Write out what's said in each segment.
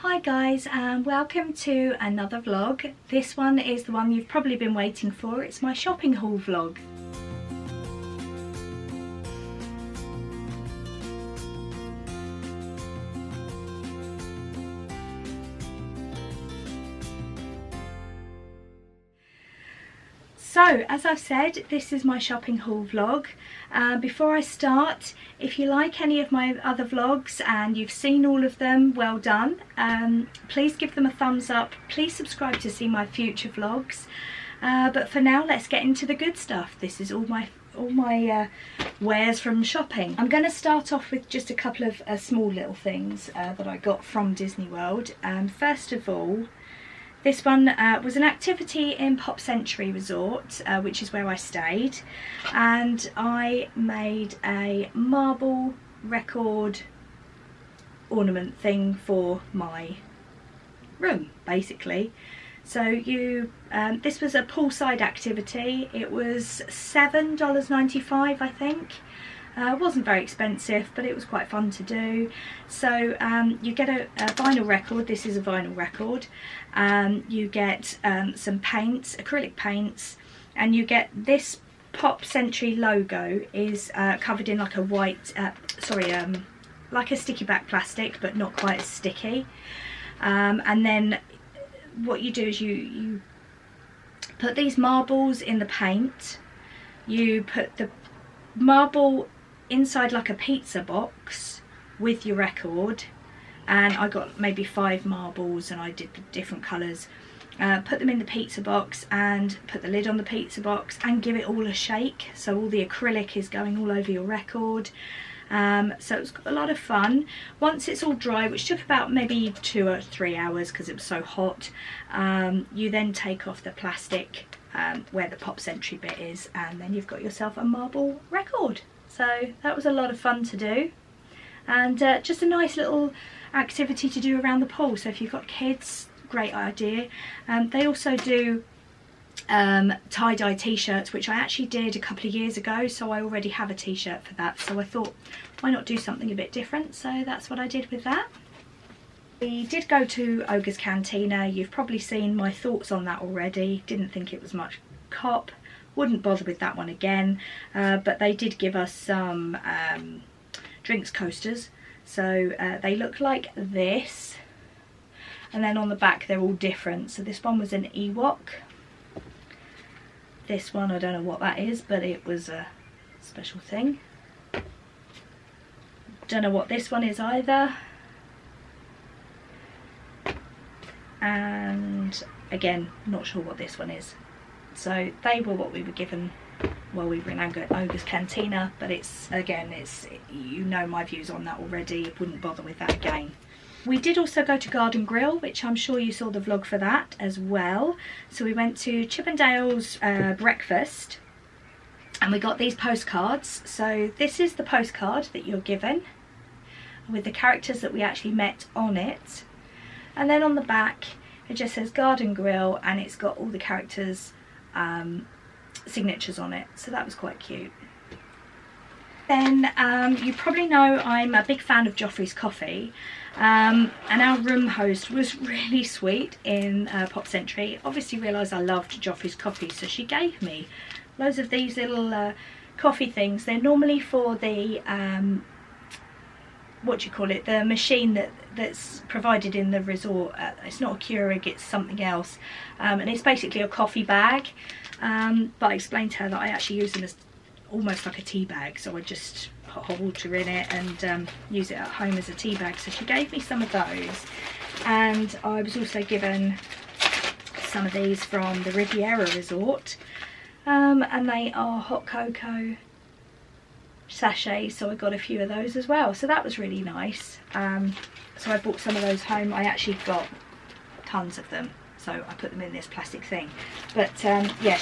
Hi guys, and welcome to another vlog. This one is the one you've probably been waiting for. It's my shopping haul vlog. So, as I've said, this is my shopping haul vlog. Before I start, if you like any of my other vlogs and you've seen all of them, well done. Please give them a thumbs up. Please subscribe to see my future vlogs. But for now, let's get into the good stuff. This is all my wares from shopping. I'm going to start off with just a couple of small little things that I got from Disney World. First of all, this one was an activity in Pop Century Resort, which is where I stayed, and I made a marble record ornament thing for my room, basically. So this was a poolside activity. It was $7.95, I think. It wasn't very expensive, but it was quite fun to do. So you get a vinyl record. This is a vinyl record. You get some paints, acrylic paints, and you get this Pop Century logo is covered in like a white, like a sticky back plastic, but not quite as sticky. And then what you do is you put these marbles in the paint. You put the marble inside like a pizza box with your record, and I got maybe 5 marbles and I did different colours. Put them in the pizza box and put the lid on the pizza box and give it all a shake, so all the acrylic is going all over your record. So it was a lot of fun. Once it's all dry, which took about maybe 2 or 3 hours because it was so hot, you then take off the plastic where the Pop Century bit is, and then you've got yourself a marble record. So that was a lot of fun to do, and just a nice little activity to do around the pool. So if you've got kids, great idea. They also do tie-dye t-shirts, which I actually did a couple of years ago, so I already have a t-shirt for that. So I thought, why not do something a bit different? So that's what I did with that. We did go to Ogre's Cantina. You've probably seen my thoughts on that already. Didn't think it was much cop. Wouldn't bother with that one again, but they did give us some drinks coasters. So they look like this, and then on the back they're all different. So this one was an Ewok. This one, I don't know what that is, but it was a special thing. Don't know what this one is either. And again, not sure what this one is. So they were what we were given while we were in Ogre's Cantina, but it's, again, you know my views on that already. Wouldn't bother with that again. We did also go to Garden Grill, which I'm sure you saw the vlog for that as well. So we went to Chippendale's breakfast, and we got these postcards. So this is the postcard that you're given with the characters that we actually met on it, and then on the back it just says Garden Grill, and it's got all the characters' signatures on it. So that was quite cute. Then you probably know I'm a big fan of Joffrey's coffee, and our room host was really sweet in Pop Century. Obviously realised I loved Joffrey's coffee, so she gave me loads of these little coffee things. They're normally for the what do you call it, the machine that's provided in the resort. It's not a Keurig, it's something else, and it's basically a coffee bag, but I explained to her that I actually use them as almost like a tea bag, so I just put hot water in it and use it at home as a tea bag. So she gave me some of those, and I was also given some of these from the Riviera Resort, and they are hot cocoa sachets, so I got a few of those as well. So that was really nice. So I bought some of those home. I actually got tons of them, so I put them in this plastic thing. But yeah,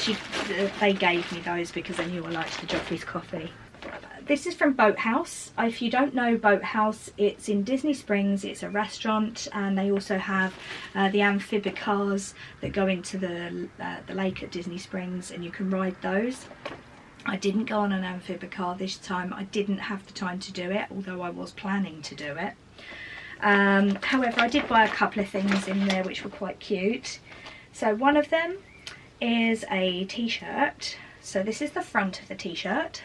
they gave me those because they knew I liked the Joffrey's coffee. This is from Boathouse. If you don't know Boathouse, it's in Disney Springs. It's a restaurant, and they also have the amphibious cars that go into the lake at Disney Springs, and you can ride those. I didn't go on an amphibious car this time. I didn't have the time to do it, although I was planning to do it. However, I did buy a couple of things in there which were quite cute. So one of them is a t-shirt. So this is the front of the t-shirt,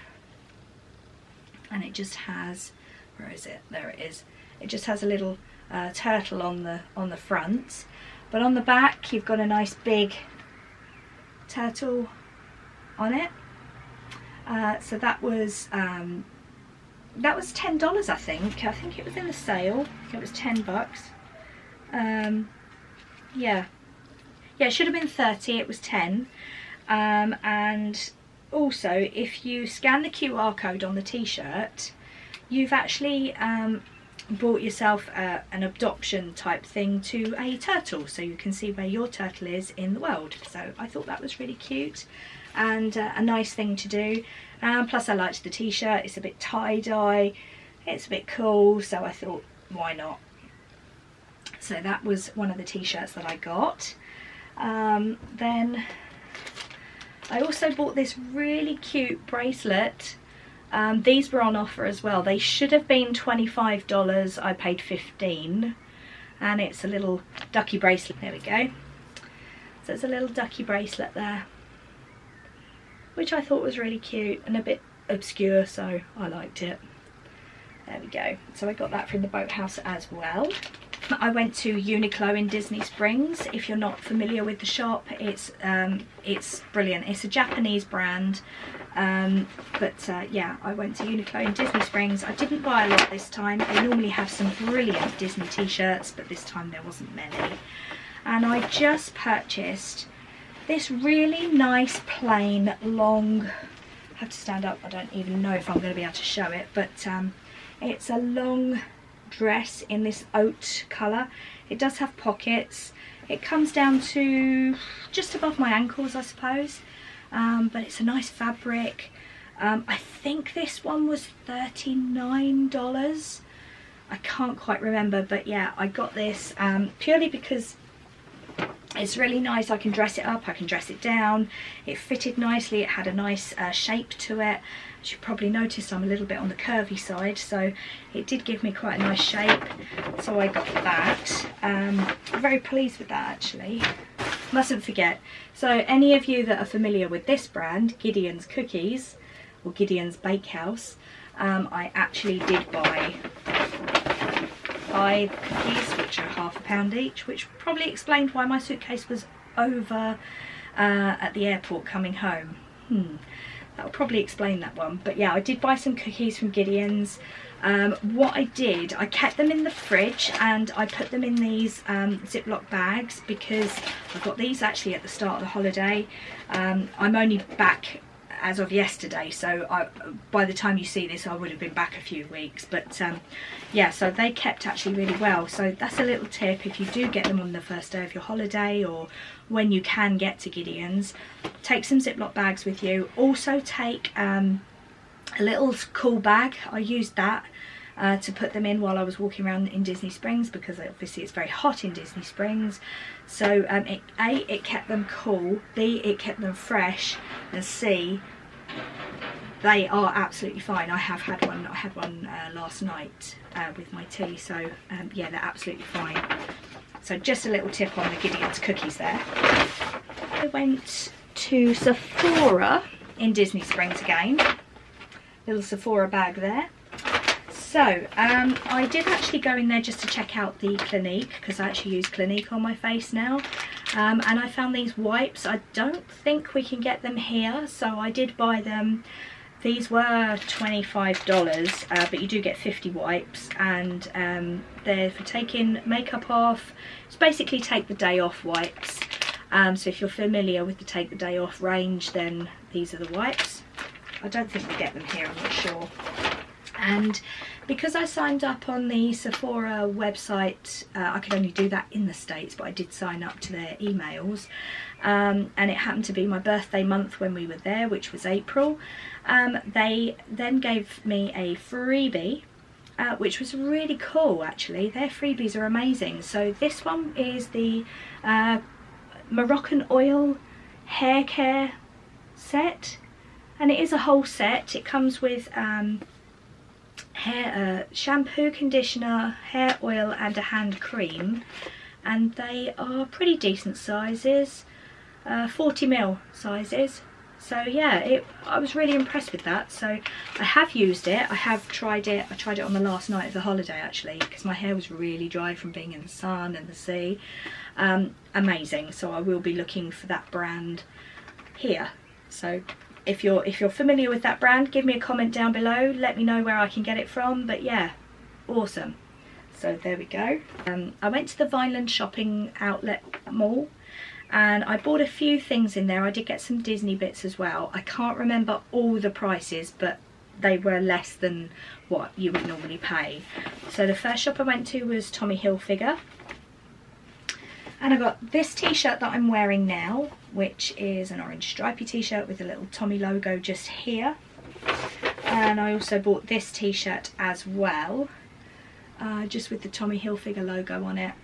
and it just has, where is it? There it is. It just has a little turtle on the front, but on the back you've got a nice big turtle on it. So that was $10, I think. I think it was in the sale. I think it was $10. Yeah, it should have been 30. It was 10. And also, if you scan the QR code on the t-shirt, you've actually bought yourself an adoption type thing to a turtle, so you can see where your turtle is in the world. So I thought that was really cute and a nice thing to do. Plus I liked the t-shirt. It's a bit tie-dye, it's a bit cool, so I thought, why not? So that was one of the t-shirts that I got. Then I also bought this really cute bracelet. These were on offer as well. They should have been $25. I paid $15, and it's a little ducky bracelet. There we go. So it's a little ducky bracelet there, which I thought was really cute and a bit obscure, so I liked it. There we go. So I got that from the boathouse as well. I went to Uniqlo in Disney Springs. If you're not familiar with the shop, it's brilliant. It's a Japanese brand, yeah, I went to Uniqlo in Disney Springs. I didn't buy a lot this time. They normally have some brilliant Disney t-shirts, but this time there wasn't many. And I just purchased this really nice plain long, I have to stand up, I don't even know if I'm going to be able to show it, but it's a long dress in this oat colour. It does have pockets. It comes down to just above my ankles, I suppose, but it's a nice fabric. I think this one was $39. I can't quite remember, but yeah, I got this purely because it's really nice. I can dress it up, I can dress it down. It fitted nicely, it had a nice shape to it. As you probably noticed, I'm a little bit on the curvy side, so it did give me quite a nice shape. So I got that. I'm very pleased with that, actually. Mustn't forget, so any of you that are familiar with this brand, Gideon's Cookies, or Gideon's Bakehouse, I actually did buy 5 cookies, which are £half each, which probably explained why my suitcase was over at the airport coming home. That'll probably explain that one. But yeah, I did buy some cookies from Gideon's. What I did, I kept them in the fridge and I put them in these Ziploc bags because I got these actually at the start of the holiday. I'm only back as of yesterday, so by the time you see this I would have been back a few weeks, but yeah, so they kept actually really well. So that's a little tip: if you do get them on the first day of your holiday or when you can get to Gideon's, take some Ziploc bags with you. Also take a little cool bag. I used that to put them in while I was walking around in Disney Springs, because obviously it's very hot in Disney Springs. So it kept them cool, B, it kept them fresh, and C, they are absolutely fine. I have had one. I had one last night with my tea, so yeah, they're absolutely fine. So just a little tip on the Gideon's cookies there. I went to Sephora in Disney Springs again. Little Sephora bag there. So I did actually go in there just to check out the Clinique, because I actually use Clinique on my face now, and I found these wipes. I don't think we can get them here, so I did buy them. These were $25, but you do get 50 wipes, and they're for taking makeup off. It's basically take the day off wipes. So if you're familiar with the take the day off range, then these are the wipes. I don't think we get them here, I'm not sure. And because I signed up on the Sephora website, I could only do that in the States, but I did sign up to their emails, and it happened to be my birthday month when we were there, which was April. They then gave me a freebie, which was really cool actually. Their freebies are amazing. So this one is the Moroccan oil hair care set, and it is a whole set. It comes with hair shampoo, conditioner, hair oil and a hand cream, and they are pretty decent sizes, 40ml sizes. So yeah, I was really impressed with that. So I have used it, I have tried it. I tried it on the last night of the holiday actually, because my hair was really dry from being in the sun and the sea. Amazing. So I will be looking for that brand here. So if you're familiar with that brand, give me a comment down below, let me know where I can get it from. But yeah, awesome. So there we go. I went to the Vineland shopping outlet mall and I bought a few things in there. I did get some Disney bits as well. I can't remember all the prices, but they were less than what you would normally pay. So the first shop I went to was Tommy Hilfiger, and I got this t-shirt that I'm wearing now, which is an orange stripy t-shirt with a little Tommy logo just here. And I also bought this t-shirt as well, just with the Tommy Hilfiger logo on it.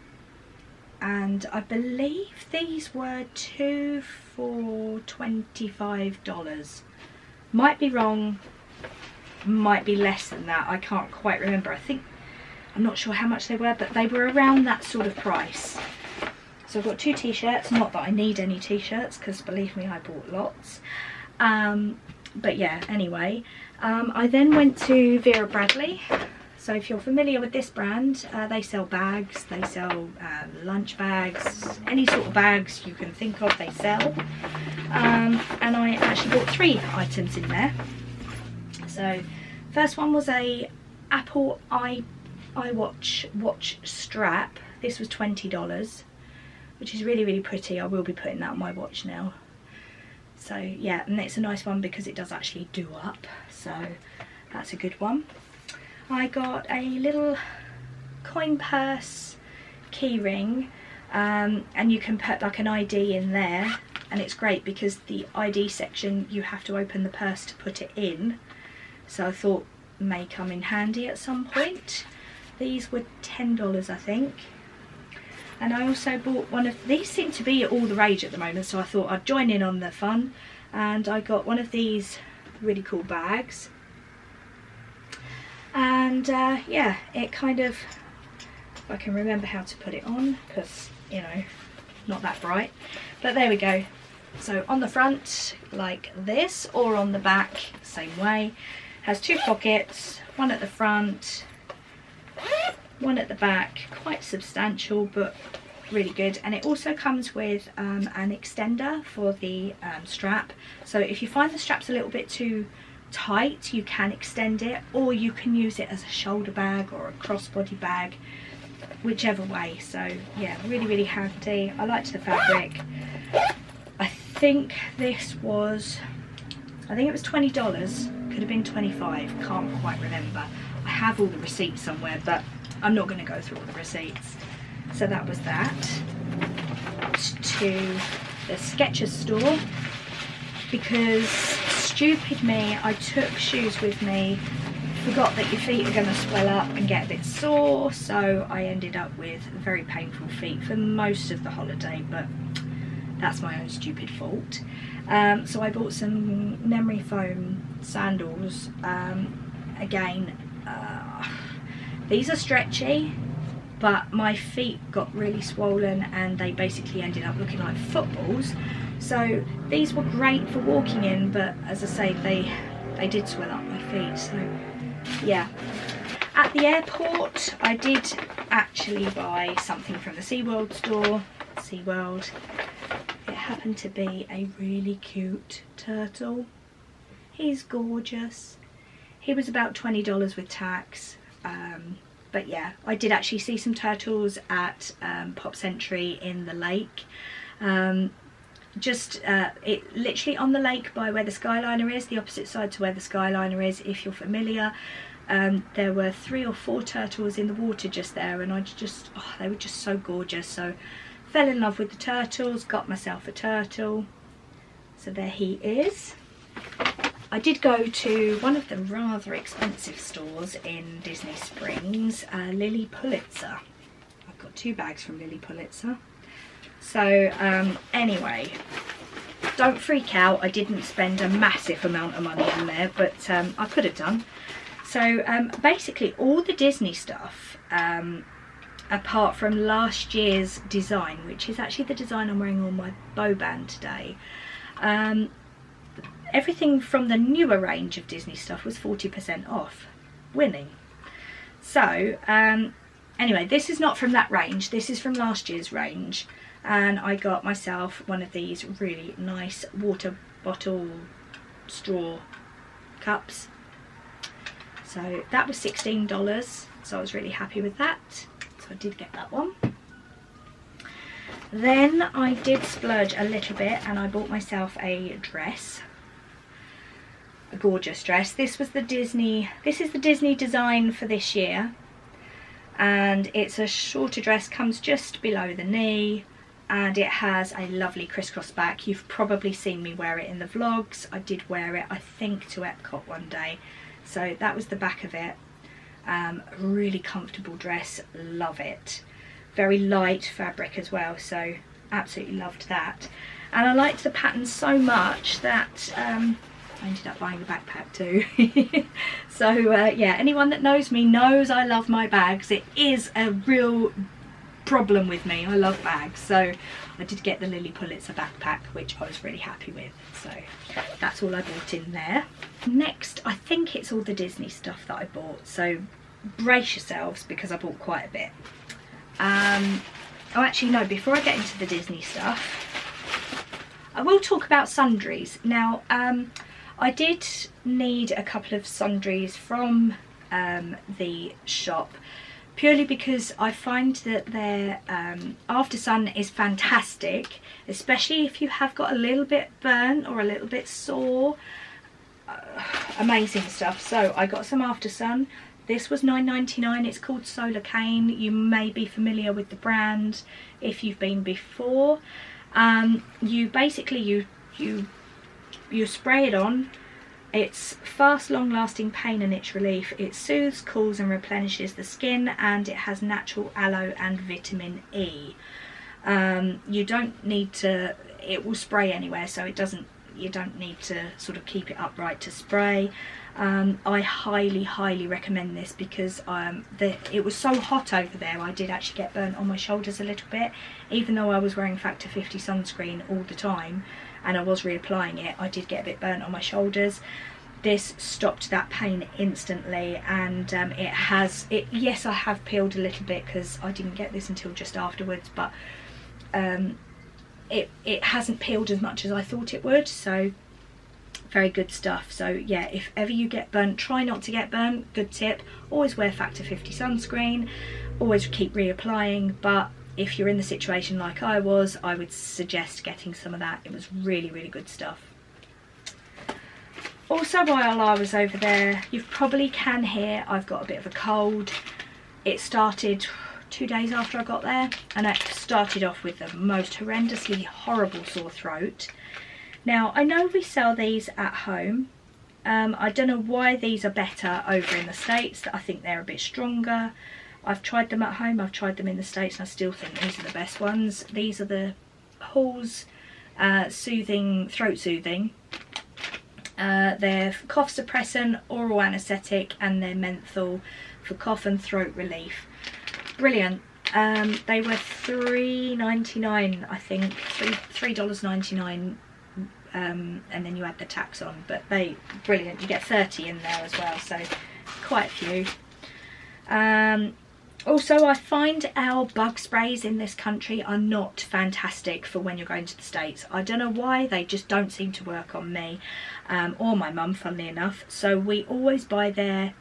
And I believe these were two for $25. Might be wrong, might be less than that, I can't quite remember. I'm not sure how much they were, but they were around that sort of price. So I've got two t-shirts, not that I need any t-shirts, because believe me, I bought lots. But yeah, anyway, I then went to Vera Bradley. So if you're familiar with this brand, they sell bags, they sell lunch bags, any sort of bags you can think of they sell. And I actually bought 3 items in there. So first one was a Apple iWatch watch strap. This was $20, which is really, really pretty. I will be putting that on my watch now. So yeah, and it's a nice one because it does actually do up. So that's a good one. I got a little coin purse key ring, and you can put like an ID in there, and it's great because the ID section you have to open the purse to put it in. So I thought may come in handy at some point. These were $10 I think. And I also bought one of these, seem to be all the rage at the moment, so I thought I'd join in on the fun, and I got one of these really cool bags. And yeah, it kind of, if I can remember how to put it on, because you know, not that bright, but there we go. So on the front like this, or on the back same way, has 2 pockets, one at the front, one at the back, quite substantial but really good. And it also comes with an extender for the strap, so if you find the straps a little bit too tight, you can extend it, or you can use it as a shoulder bag or a crossbody bag, whichever way. So yeah, really, really handy. I liked the fabric. I think this was, I think it was $20, could have been 25, can't quite remember. I have all the receipts somewhere, but I'm not going to go through all the receipts. So that was that. To the Skechers store, because stupid me, I took shoes with me, forgot that your feet are going to swell up and get a bit sore, so I ended up with very painful feet for most of the holiday, but that's my own stupid fault. So I bought some memory foam sandals. Again, these are stretchy, but my feet got really swollen and they basically ended up looking like footballs. So these were great for walking in, but as I say, they did swell up my feet. So yeah. At the airport, I did actually buy something from the SeaWorld store. SeaWorld. It happened to be a really cute turtle. He's gorgeous. He was about $20 with tax. But yeah, I did actually see some turtles at Pop Century in the lake. It literally on the lake by where the Skyliner is, the opposite side to where the Skyliner is, if you're familiar. There were 3 or 4 turtles in the water just there, and they were just so gorgeous. So fell in love with the turtles, got myself a turtle. So there he is. I did go to one of the rather expensive stores in Disney Springs, Lilly Pulitzer. I've got 2 bags from Lilly Pulitzer. So anyway, don't freak out, I didn't spend a massive amount of money in there, but I could have done. So So basically all the Disney stuff, apart from last year's design, which is actually the design I'm wearing on my bow band today, everything from the newer range of Disney stuff was 40% off, winning. So anyway, this is not from that range, this is from last year's range, and I got myself one of these really nice water bottle straw cups. So that was $16, so I was really happy with that, so I did get that one. Then I did splurge a little bit and I bought myself a dress, a gorgeous dress. This is the Disney design for this year, and it's a shorter dress, comes just below the knee, and it has a lovely crisscross back. You've probably seen me wear it in the vlogs. I did wear it, I think, to Epcot one day. So that was the back of it. Really comfortable dress, love it. Very light fabric as well, so absolutely loved that. And I liked the pattern so much that I ended up buying a backpack too. So yeah, anyone that knows me knows I love my bags. It is a real problem with me, I love bags. So I did get the Lilly Pulitzer backpack, which I was really happy with. So that's all I bought in there. Next, I think it's all the Disney stuff that I bought, so brace yourselves because I bought quite a bit. Oh, actually no, before I get into the Disney stuff, I will talk about sundries. Now, I did need a couple of sundries from the shop, purely because I find that their after sun is fantastic, especially if you have got a little bit burnt or a little bit sore. Amazing stuff. So I got some after sun. This was $9.99. It's called Solar Cane. You may be familiar with the brand if you've been before. You basically you spray it on. It's fast, long-lasting pain and itch relief. It soothes, cools and replenishes the skin, and it has natural aloe and vitamin E. You don't need to, it will spray anywhere, so you don't need to sort of keep it upright to spray. I highly recommend this because it was so hot over there. I did actually get burnt on my shoulders a little bit, even though I was wearing factor 50 sunscreen all the time and I was reapplying it. I did get a bit burnt on my shoulders. This stopped that pain instantly, and yes, I have peeled a little bit because I didn't get this until just afterwards, but it hasn't peeled as much as I thought it would, so very good stuff. So yeah, if ever you get burnt, try not to get burnt. Good tip, always wear factor 50 sunscreen, always keep reapplying, but if you're in the situation like I was, I would suggest getting some of that. It was really good stuff. Also, while I was over there, you probably can hear I've got a bit of a cold. It started 2 days after I got there, and I started off with the most horrendously horrible sore throat. Now, I know we sell these at home. I don't know why these are better over in the States. I think they're a bit stronger. I've tried them at home, I've tried them in the States, and I still think these are the best ones. These are the Halls soothing, throat soothing. They're cough suppressant, oral anaesthetic, and they're menthol for cough and throat relief. Brilliant. They were $3.99, I think, $3.99, and then you add the tax on, but they brilliant. You get 30 in there as well, so quite a few. Also, I find our bug sprays in this country are not fantastic for when you're going to the States. I don't know why, they just don't seem to work on me, or my mum, funnily enough. So we always buy their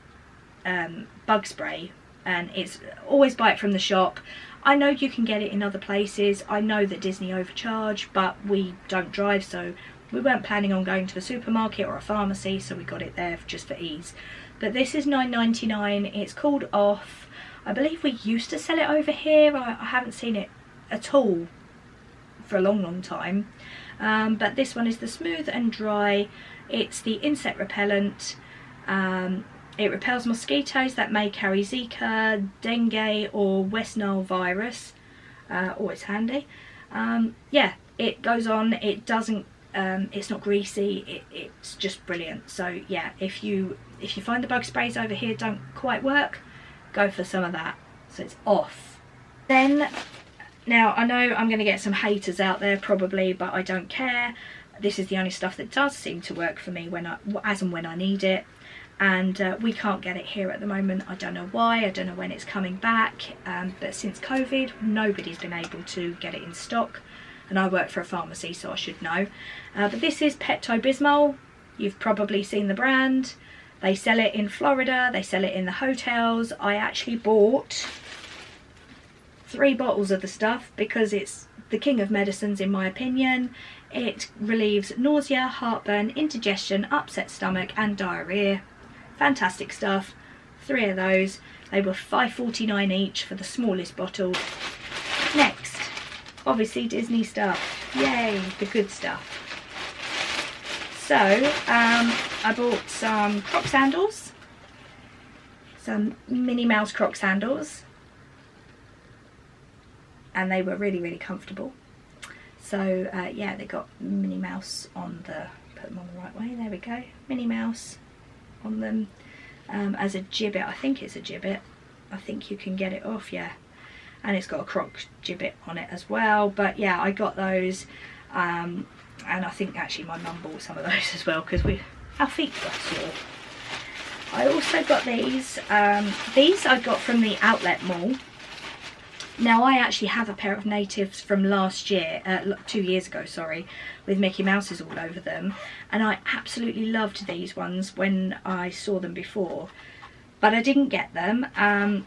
bug spray, and it's always buy it from the shop. I know you can get it in other places. I know that Disney overcharge, but we don't drive, so we weren't planning on going to a supermarket or a pharmacy, so we got it there just for ease. But this is $9.99. It's called Off. I believe we used to sell it over here. I haven't seen it at all for a long time. But this one is the Smooth and Dry. It's the insect repellent. It repels mosquitoes that may carry Zika, dengue or West Nile virus. Always handy. Yeah, it goes on. It doesn't it's not greasy, it's just brilliant. So yeah, if you find the bug sprays over here don't quite work, go for some of that. So it's off. Then, now I know I'm going to get some haters out there probably, but I don't care. This is the only stuff that does seem to work for me as and when I need it. And we can't get it here at the moment. I don't know why, I don't know when it's coming back, but since COVID nobody's been able to get it in stock, and I work for a pharmacy so I should know. But this is Pepto-Bismol. You've probably seen the brand. They sell it in Florida, they sell it in the hotels. I actually bought 3 bottles of the stuff because it's the king of medicines in my opinion. It relieves nausea, heartburn, indigestion, upset stomach and diarrhea. Fantastic stuff. 3 of those. They were $5.49 each for the smallest bottle. Next, obviously Disney stuff. Yay, the good stuff. So I bought some Croc sandals, some Minnie Mouse Croc sandals, and they were really, really comfortable. So yeah, they got Minnie Mouse on the, put them on the right way, there we go, Minnie Mouse on them as a gibbet. I think it's a gibbet. I think you can get it off, yeah. And it's got a Croc gibbet on it as well. But yeah, I got those, and I think actually my mum bought some of those as well because our feet got sore. I also got these. These I got from the outlet mall. Now I actually have a pair of natives from last year, 2 years ago, sorry, with Mickey Mouses all over them, and I absolutely loved these ones when I saw them before, but I didn't get them, and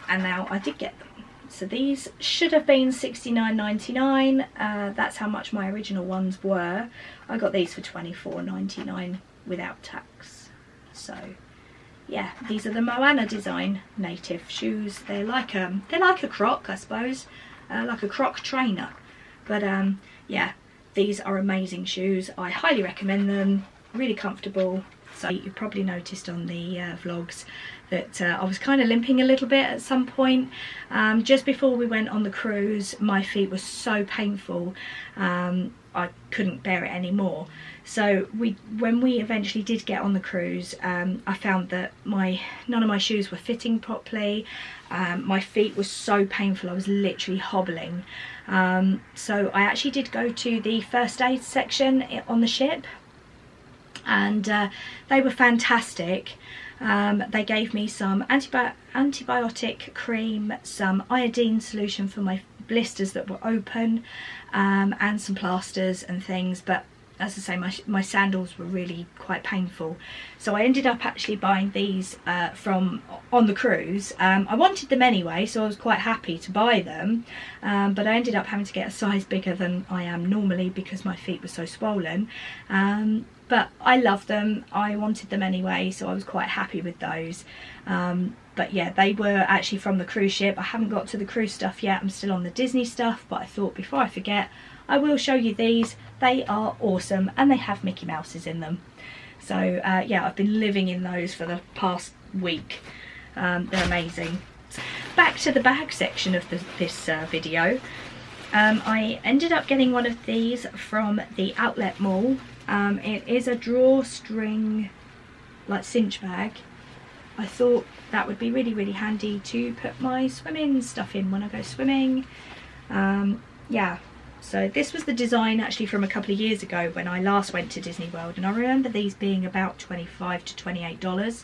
now I did get them. So these should have been $69.99. That's how much my original ones were. I got these for $24.99 without tax. So yeah, these are the Moana design native shoes. They're like a Croc, I suppose, like a Croc trainer. But yeah, these are amazing shoes. I highly recommend them. Really comfortable. So you probably noticed on the vlogs that I was kind of limping a little bit at some point. Just before we went on the cruise, my feet were so painful. I couldn't bear it anymore. So when we eventually did get on the cruise, I found that none of my shoes were fitting properly. My feet were so painful, I was literally hobbling. So I actually did go to the first aid section on the ship, and they were fantastic. They gave me some antibiotic cream, some iodine solution for my blisters that were open, and some plasters and things. But as I say, my sandals were really quite painful, so I ended up actually buying these from on the cruise. I wanted them anyway, so I was quite happy to buy them, but I ended up having to get a size bigger than I am normally because my feet were so swollen. But I love them, I wanted them anyway, so I was quite happy with those. But yeah, they were actually from the cruise ship. I haven't got to the cruise stuff yet, I'm still on the Disney stuff, but I thought before I forget, I will show you these. They are awesome, and they have Mickey Mouses in them. So yeah, I've been living in those for the past week. They're amazing. Back to the bag section of this video. I ended up getting one of these from the outlet mall. It is a drawstring, like cinch bag. I thought that would be really, really handy to put my swimming stuff in when I go swimming. Yeah, so this was the design actually from a couple of years ago when I last went to Disney World, and I remember these being about $25 to $28,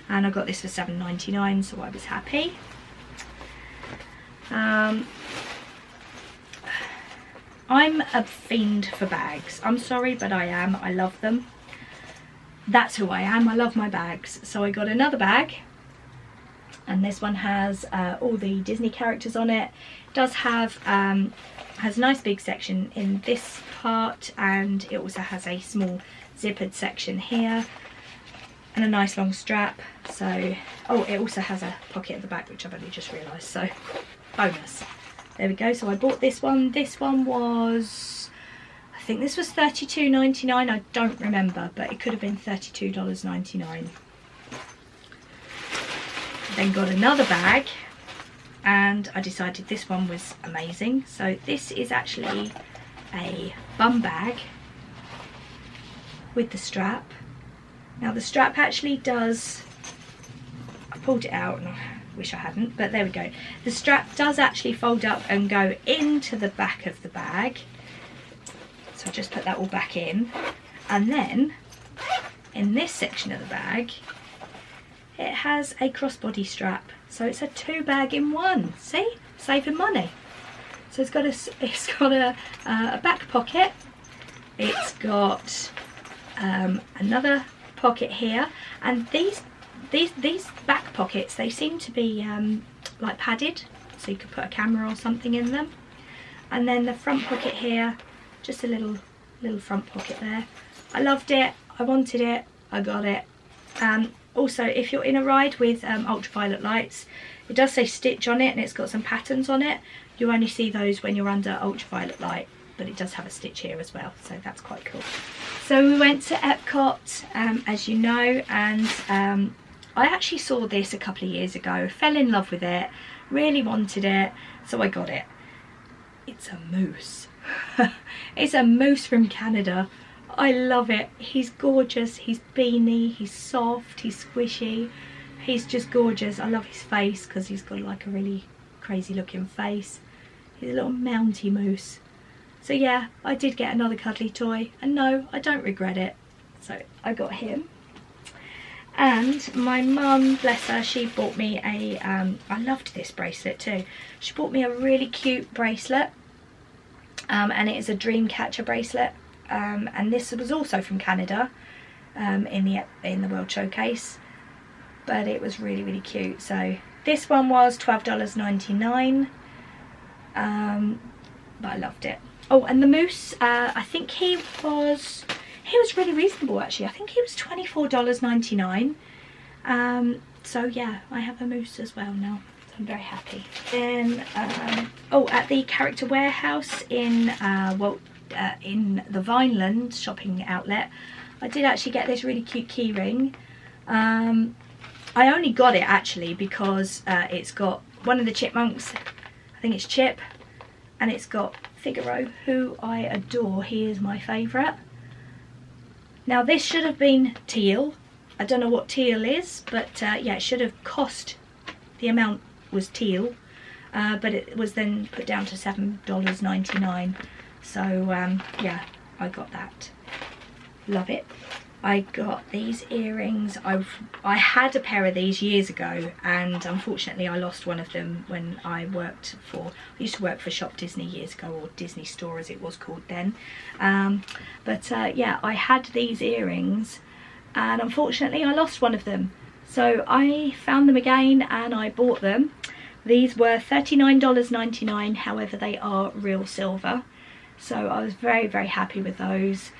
and I got this for $7.99, so I was happy. I'm a fiend for bags. I'm sorry, but I am. I love them. That's who I am. I love my bags. So I got another bag, and this one has all the Disney characters on it. It does have has a nice big section in this part, and it also has a small zippered section here and a nice long strap. So, oh, it also has a pocket at the back, which I've only just realised, so bonus. There we go. So I bought this one. This one was, I think this was $32.99. I don't remember, but it could have been $32.99. Then got another bag, and I decided this one was amazing. So this is actually a bum bag, with the strap. Now the strap actually does, I pulled it out and I wish I hadn't, but there we go. The strap does actually fold up and go into the back of the bag. So I'll just put that all back in. And then in this section of the bag, it has a crossbody strap. So it's a 2 bag in one. See? Saving money. So it's got a back pocket. It's got another pocket here, and these back pockets, they seem to be like padded, so you could put a camera or something in them. And then the front pocket here, just a little front pocket there. I loved it, I wanted it, I got it. Also, if you're in a ride with ultraviolet lights, it does say Stitch on it and it's got some patterns on it. You only see those when you're under ultraviolet light, but it does have a stitch here as well, so that's quite cool. So we went to Epcot, as you know, and I actually saw this a couple of years ago, fell in love with it, really wanted it, so I got it. It's a moose. It's a moose from Canada. I love it. He's gorgeous, he's beanie, he's soft, he's squishy, he's just gorgeous. I love his face because he's got like a really crazy looking face. He's a little mounty moose. So yeah, I did get another cuddly toy, and no, I don't regret it. So I got him. And my mum, bless her, she bought me a, I loved this bracelet too. She bought me a really cute bracelet, and it is a dream catcher bracelet. And this was also from Canada, in the World Showcase, but it was really, really cute. So this one was $12.99, but I loved it. Oh, and the moose, I think he was really reasonable actually. I think he was $24.99. So yeah, I have a moose as well now. So I'm very happy. Then, oh, at the Character Warehouse in Walt, in the Vineland shopping outlet, I did actually get this really cute key ring. I only got it actually because it's got one of the chipmunks, I think it's Chip, and it's got Figaro, who I adore. He is my favourite. Now this should have been teal. I don't know what teal is, but yeah, it should have cost, the amount was teal, but it was then put down to $7.99. So yeah, I got that. Love it. I got these earrings. I had a pair of these years ago, and unfortunately I lost one of them when I worked for, I used to work for Shop Disney years ago, or Disney Store as it was called then. But yeah, I had these earrings and unfortunately I lost one of them. So I found them again and I bought them. These were $39.99, however they are real silver. So I was very, very happy with those.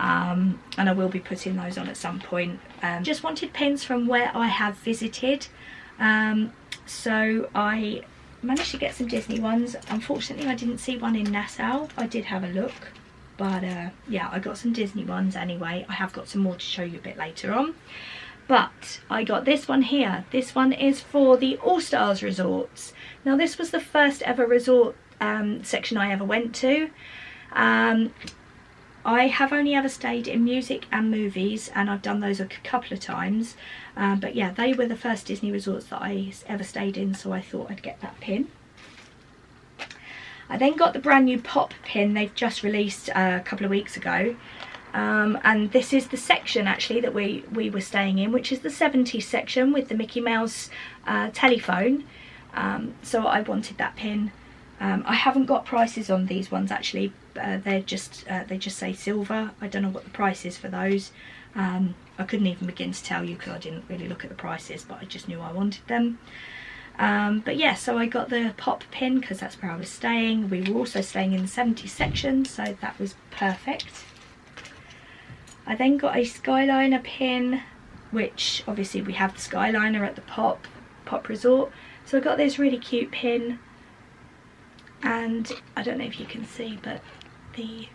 And I will be putting those on at some point. Just wanted pins from where I have visited, so I managed to get some Disney ones. Unfortunately I didn't see one in Nassau. I did have a look, but yeah, I got some Disney ones anyway. I have got some more to show you a bit later on, but I got this one here. This one is for the All Stars resorts. Now this was the first ever resort section I ever went to. I have only ever stayed in music and movies, and I've done those a couple of times, but yeah, they were the first Disney resorts that I ever stayed in, so I thought I'd get that pin. I then got the brand new pop pin they've just released a couple of weeks ago, and this is the section actually that we were staying in, which is the 70s section with the Mickey Mouse telephone. So I wanted that pin. I haven't got prices on these ones actually. They just say silver. I don't know what the price is for those. I couldn't even begin to tell you because I didn't really look at the prices, but I just knew I wanted them. But yeah, so I got the pop pin because that's where I was staying. We were also staying in the 70s section, so that was perfect. I then got a Skyliner pin, which obviously we have the Skyliner at the Pop Resort. So I got this really cute pin, and I don't know if you can see, but the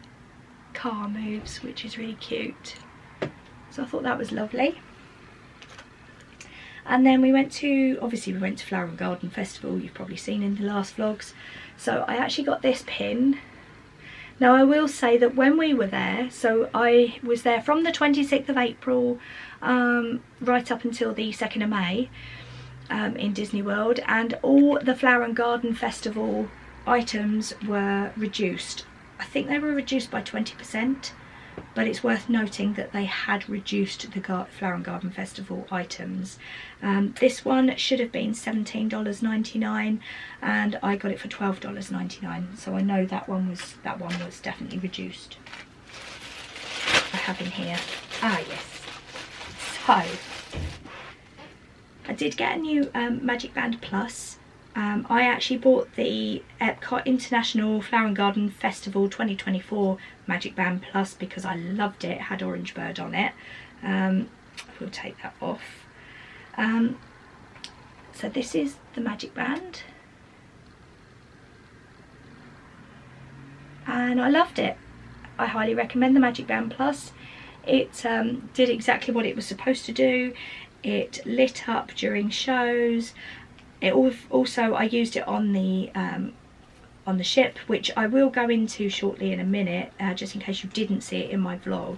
car moves, which is really cute. So I thought that was lovely. And then we went to Flower and Garden Festival, you've probably seen in the last vlogs. So I actually got this pin. Now I will say that when we were there, so I was there from the 26th of April right up until the 2nd of May in Disney World, and all the Flower and Garden Festival items were reduced. I think they were reduced by 20%, but it's worth noting that they had reduced the Flower and Garden Festival items. This one should have been $17.99 and I got it for $12.99, so I know that one was definitely reduced. I have in here, yes, so I did get a new MagicBand Plus. I actually bought the Epcot International Flower and Garden Festival 2024 MagicBand Plus because I loved it. It had Orange Bird on it. We'll take that off. So this is the MagicBand, and I loved it. I highly recommend the MagicBand Plus. It did exactly what it was supposed to do. It lit up during shows. It also, I used it on the ship, which I will go into shortly in a minute, just in case you didn't see it in my vlog.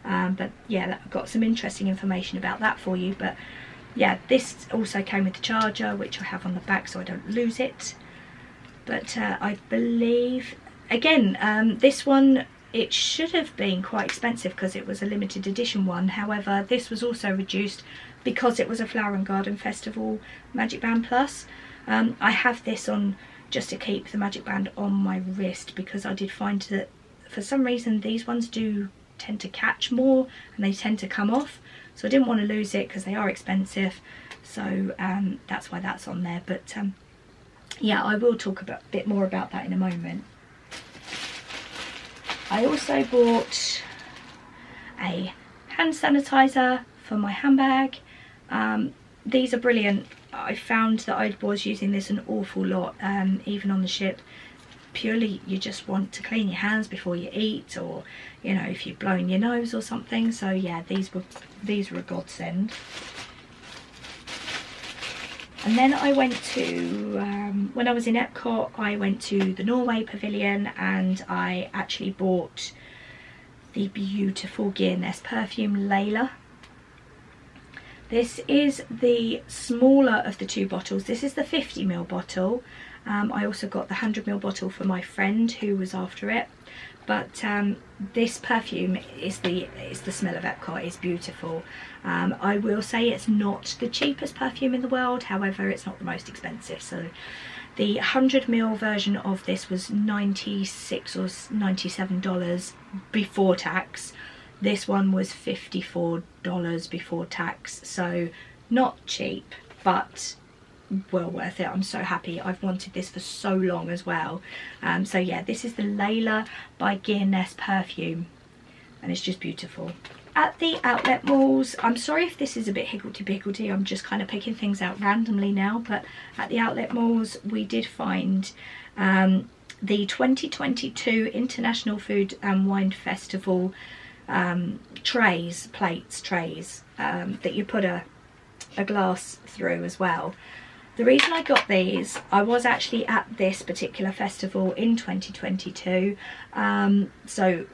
But yeah, I've got some interesting information about that for you. But yeah, this also came with the charger, which I have on the back so I don't lose it. But I believe, again, this one, it should have been quite expensive because it was a limited edition one. However, this was also reduced because it was a Flower and Garden Festival MagicBand Plus. I have this on just to keep the MagicBand on my wrist because I did find that for some reason these ones do tend to catch more and they tend to come off. So I didn't want to lose it because they are expensive. So that's why that's on there. But yeah, I will talk a bit more about that in a moment. I also bought a hand sanitizer for my handbag. These are brilliant. I found that I was using this an awful lot, even on the ship. Purely, you just want to clean your hands before you eat, or you know, if you're blowing your nose or something. So yeah, these were a godsend. And then I went to, when I was in Epcot, I went to the Norway Pavilion and I actually bought the beautiful Gear Nest perfume Layla. This is the smaller of the two bottles. This is the 50ml bottle. I also got the 100ml bottle for my friend who was after it. But this perfume is the smell of Epcot. It's beautiful. I will say it's not the cheapest perfume in the world. However, it's not the most expensive. So the 100ml version of this was $96 or $97 before tax. This one was $54 before tax. So not cheap, but well worth it. I'm so happy. I've wanted this for so long as well. So yeah, this is the Layla by Gear Nest perfume and it's just beautiful. At the outlet malls, I'm sorry if this is a bit higgledy-piggledy, I'm just kind of picking things out randomly now, but at the outlet malls we did find the 2022 International Food and Wine Festival trays that you put a glass through as well. The reason I got these, I was actually at this particular festival in 2022, so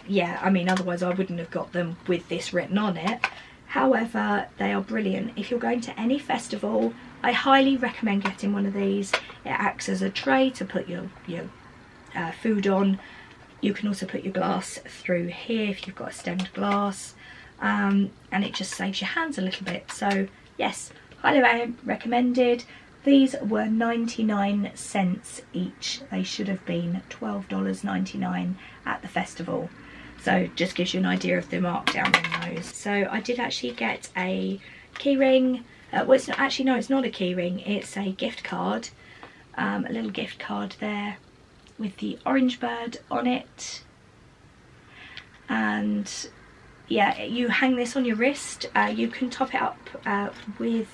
yeah, I mean, otherwise I wouldn't have got them with this written on it. However, they are brilliant. If you're going to any festival, I highly recommend getting one of these. It acts as a tray to put your food on. You can also put your glass through here if you've got a stemmed glass, and it just saves your hands a little bit. So yes, highly recommended. These were 99 cents each. They should have been $12.99 at the festival. So just gives you an idea of the markdown on those. So I did actually get a key ring. Well, it's not, actually no, it's not a key ring. It's a gift card. A little gift card there with the orange bird on it. And yeah, you hang this on your wrist. You can top it up with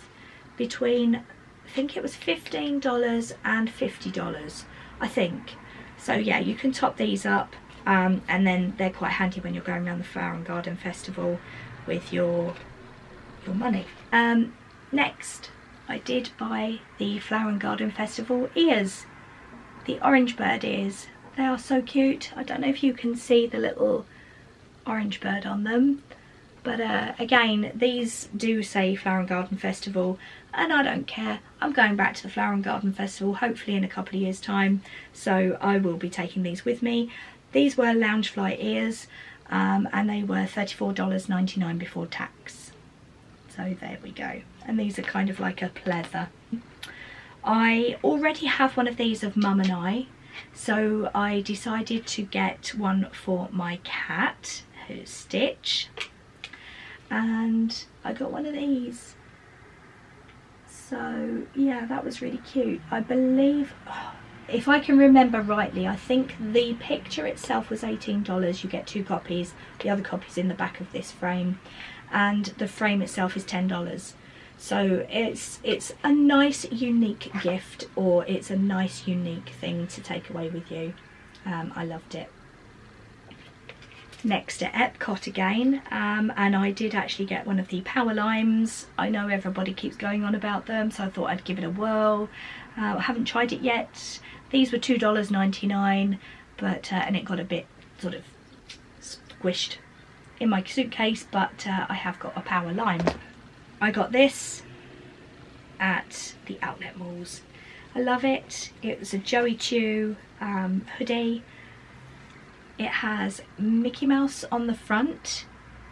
between, I think it was $15 and $50, I think. So yeah, you can top these up, and then they're quite handy when you're going around the Flower and Garden Festival with your money. Next, I did buy the Flower and Garden Festival ears, the orange bird ears They are so cute. I don't know if you can see the little orange bird on them, but again, these do say Flower and Garden Festival, and I don't care. I'm going back to the Flower and Garden Festival hopefully in a couple of years time, so I will be taking these with me. These were Loungefly ears, and they were $34.99 before tax. So there we go. And these are kind of like a pleather. I already have one of these of Mum and I, so I decided to get one for my cat, who's Stitch, and I got one of these. So yeah, that was really cute. I believe, if I can remember rightly, I think the picture itself was $18. You get 2 copies. The other copy's in the back of this frame, and the frame itself is $10. So it's a nice unique gift, or it's a nice unique thing to take away with you. I loved it. Next at Epcot again, and I did actually get one of the Power Limes. I know everybody keeps going on about them, so I thought I'd give it a whirl. I haven't tried it yet. These were $2.99, but and it got a bit sort of squished in my suitcase, but I have got a Power Lime. I got this at the outlet malls. I love it. It was a Joey Chew hoodie. It has Mickey Mouse on the front.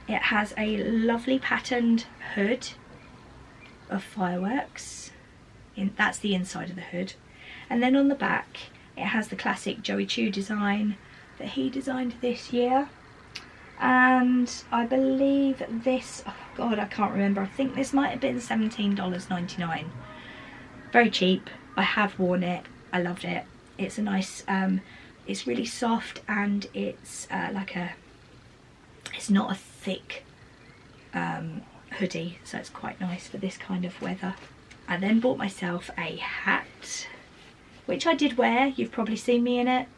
It has a lovely patterned hood of fireworks. That's the inside of the hood. And then on the back it has the classic Joey Chew design that he designed this year. And I believe this, oh god, I can't remember, I think this might have been $17.99. Very cheap. I have worn it. I loved it. It's a nice, it's really soft, and it's it's not a thick hoodie, so it's quite nice for this kind of weather. I then bought myself a hat, which I did wear. You've probably seen me in it.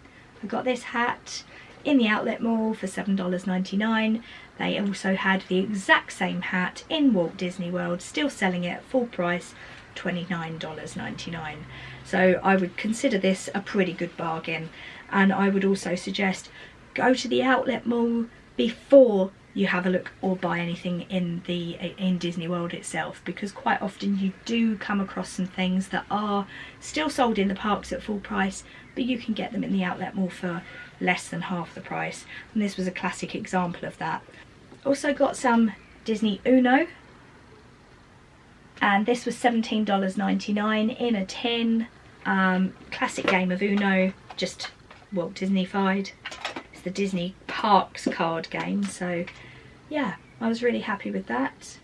I got this hat in the outlet mall for $7.99. They also had the exact same hat in Walt Disney World, still selling it at full price, $29.99. So I would consider this a pretty good bargain, and I would also suggest go to the outlet mall before you have a look or buy anything in Disney World itself, because quite often you do come across some things that are still sold in the parks at full price, but you can get them in the outlet mall for less than half the price, and this was a classic example of that. Also got some Disney Uno, and this was $17.99 in a tin. Classic game of Uno, just Walt Disney-fied. It's the Disney Parks card game, so yeah, I was really happy with that.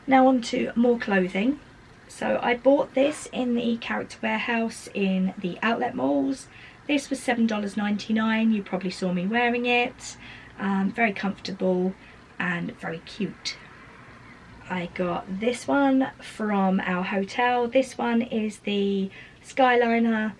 Now on to more clothing. So I bought this in the Character Warehouse in the outlet malls. This was $7.99. You probably saw me wearing it. Very comfortable and very cute. I got this one from our hotel. This one is the Skyliner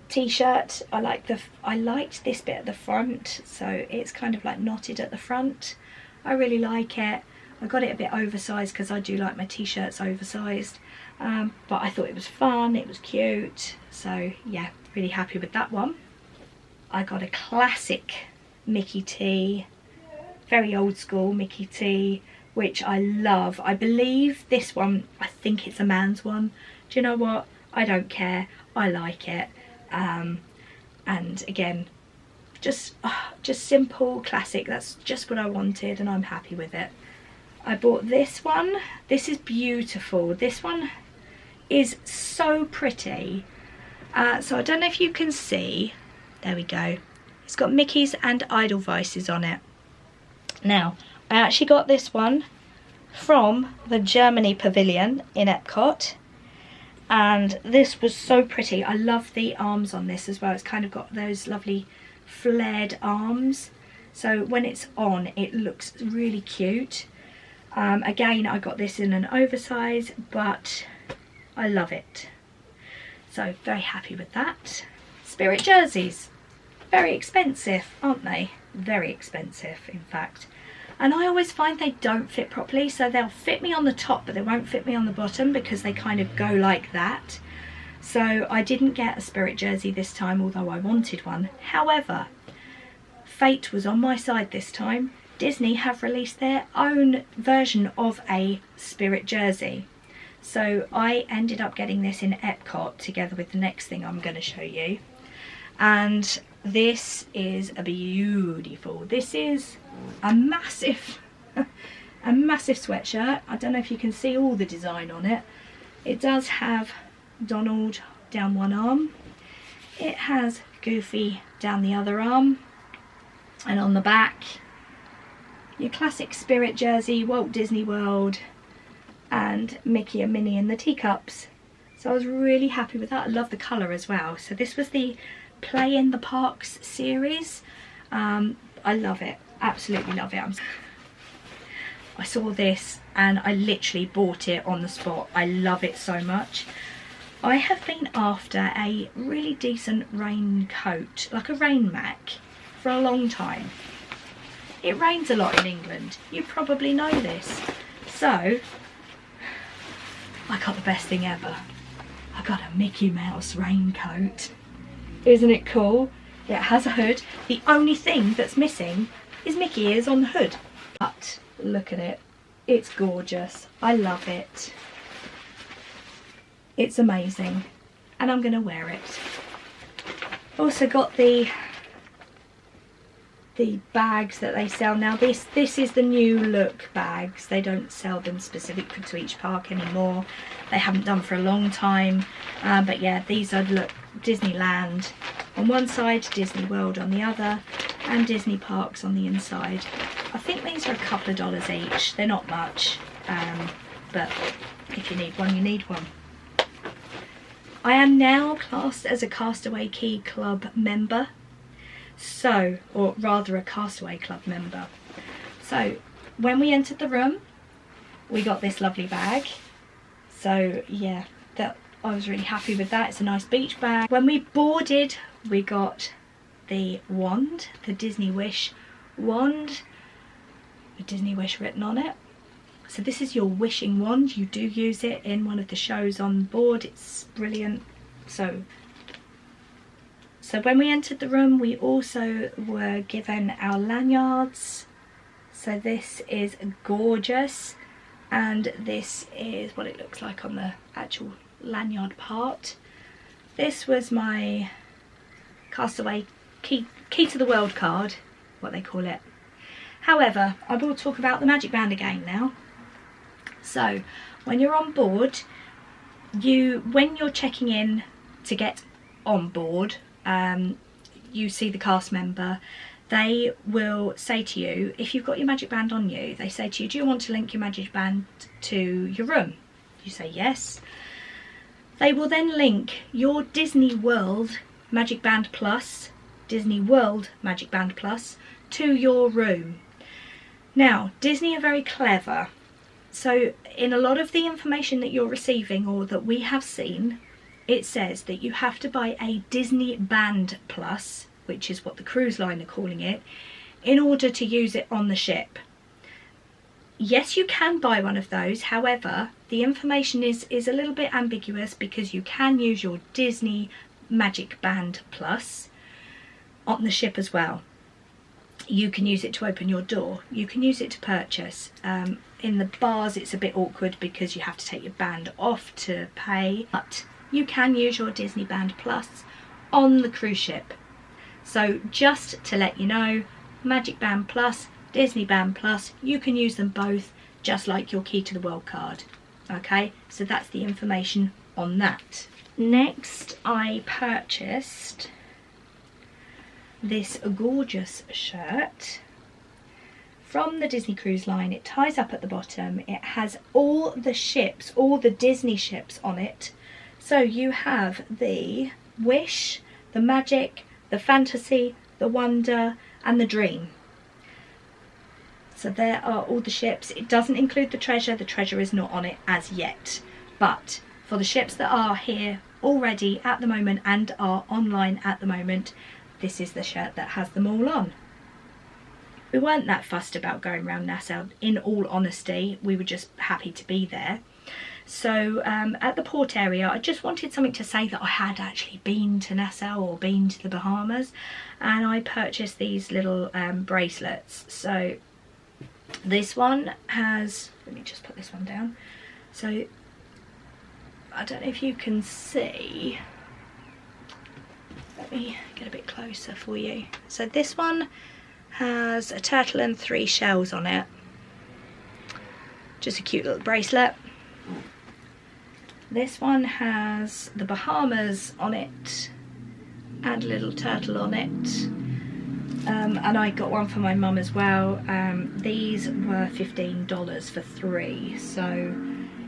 t-shirt. I liked this bit at the front, so it's kind of like knotted at the front. I really like it. I got it a bit oversized because I do like my t-shirts oversized, but I thought it was fun, it was cute, so yeah, really happy with that one. I got a classic Mickey tee, very old school Mickey tee, which I love. I believe this one, I think it's a man's one. Do you know what? I don't care. I like it. And again, just simple, classic. That's just what I wanted, and I'm happy with it. I bought this one. This is beautiful. This one is so pretty. So I don't know if you can see. There we go. It's got Mickey's and Edelweiss's on it. Now, I actually got this one from the Germany Pavilion in Epcot, and this was so pretty. I love the arms on this as well. It's kind of got those lovely flared arms, so when it's on it looks really cute. Again, I got this in an oversize, but I love it, so very happy with that. Spirit jerseys, very expensive, aren't they? Very expensive, in fact. And I always find they don't fit properly, so they'll fit me on the top but they won't fit me on the bottom because they kind of go like that. So I didn't get a Spirit jersey this time, although I wanted one. However, fate was on my side this time. Disney have released their own version of a Spirit jersey. So I ended up getting this in Epcot together with the next thing I'm going to show you. And this is a beautiful, this is a massive, a massive sweatshirt. I don't know if you can see all the design on it. It does have Donald down one arm. It has Goofy down the other arm. And on the back, your classic Spirit jersey, Walt Disney World, and Mickey and Minnie and the teacups. So I was really happy with that. I love the colour as well. So this was the Play in the Parks series. I love it, absolutely love it. I saw this and I literally bought it on the spot. I love it so much. I have been after a really decent raincoat, like a rain mac, for a long time. It rains a lot in England, you probably know this. So I got the best thing ever. I got a Mickey Mouse raincoat. Isn't it cool? It has a hood. The only thing that's missing is Mickey ears on the hood. But look at it. It's gorgeous. I love it. It's amazing. And I'm going to wear it. Also got the bags that they sell now. This is the new look bags. They don't sell them specific to each park anymore. They haven't done for a long time. But yeah, these are look Disneyland on one side, Disney World on the other, and Disney Parks on the inside. I think these are a couple of dollars each. They're not much, but if you need one, you need one. I am now classed as a Castaway Cay Club member. So, or rather a Castaway Club member. So when we entered the room, we got this lovely bag. So yeah, that I was really happy with that. It's a nice beach bag. When we boarded, we got the wand, the Disney Wish wand, with Disney Wish written on it. So this is your wishing wand. You do use it in one of the shows on board. It's brilliant. So when we entered the room, we also were given our lanyards. So this is gorgeous, and this is what it looks like on the actual lanyard part. This was my Castaway Key to the World card, what they call it. However, I will talk about the MagicBand again now. So when you're on board, when you're checking in to get on board, you see the cast member. They will say to you, if you've got your MagicBand on you, they say to you, do you want to link your MagicBand to your room? You say yes. They will then link your Disney World MagicBand Plus, Disney World MagicBand Plus, to your room. Now, Disney are very clever. So in a lot of the information that you're receiving, or that we have seen, it says that you have to buy a Disney Band Plus, which is what the cruise line are calling it, in order to use it on the ship. Yes, you can buy one of those. However, the information is a little bit ambiguous, because you can use your Disney MagicBand Plus on the ship as well. You can use it to open your door. You can use it to purchase. In the bars it's a bit awkward because you have to take your band off to pay, but you can use your Disney Band Plus on the cruise ship. So just to let you know, MagicBand Plus, Disney Band Plus, you can use them both just like your Key to the World card. Okay, so that's the information on that. Next, I purchased this gorgeous shirt from the Disney Cruise Line. It ties up at the bottom. It has all the ships, all the Disney ships on it. So you have the Wish, the Magic, the Fantasy, the Wonder, and the Dream. So there are all the ships. It doesn't include the Treasure. The Treasure is not on it as yet. But for the ships that are here already at the moment and are online at the moment, this is the shirt that has them all on. We weren't that fussed about going around Nassau, in all honesty. We were just happy to be there. So at the port area, I just wanted something to say that I had actually been to Nassau or been to the Bahamas, and I purchased these little bracelets. So this one has, let me just put this one down. So I don't know if you can see, let me get a bit closer for you. So this one has a turtle and 3 shells on it. Just a cute little bracelet. This one has the Bahamas on it and a little turtle on it. And I got one for my mum as well. These were $15 for 3, so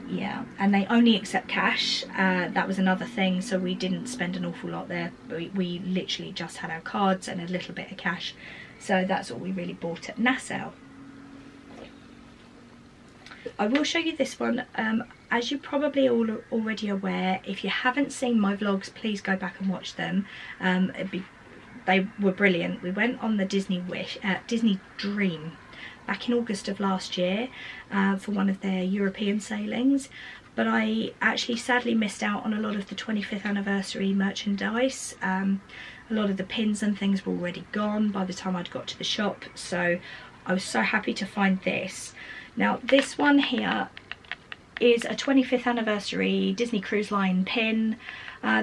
yeah, and they only accept cash. That was another thing, so we didn't spend an awful lot there. We literally just had our cards and a little bit of cash, so that's all we really bought at Nassau. I will show you this one. As you're probably all already aware, if you haven't seen my vlogs, please go back and watch them. They were brilliant. We went on the Disney Dream back in August of last year for one of their European sailings, but I actually sadly missed out on a lot of the 25th anniversary merchandise. A lot of the pins and things were already gone by the time I'd got to the shop, so I was so happy to find this. Now this one here is a 25th anniversary Disney Cruise Line pin.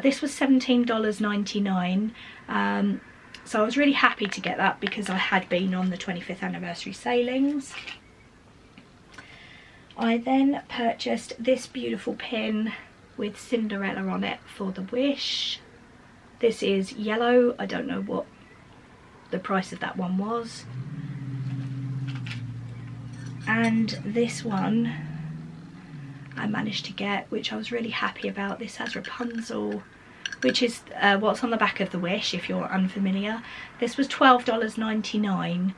This was $17.99. So I was really happy to get that because I had been on the 25th anniversary sailings. I then purchased this beautiful pin with Cinderella on it for the Wish. This is yellow. I don't know what the price of that one was. And this one I managed to get, which I was really happy about. This has Rapunzel, which is what's on the back of the Wish if you're unfamiliar. This was $12.99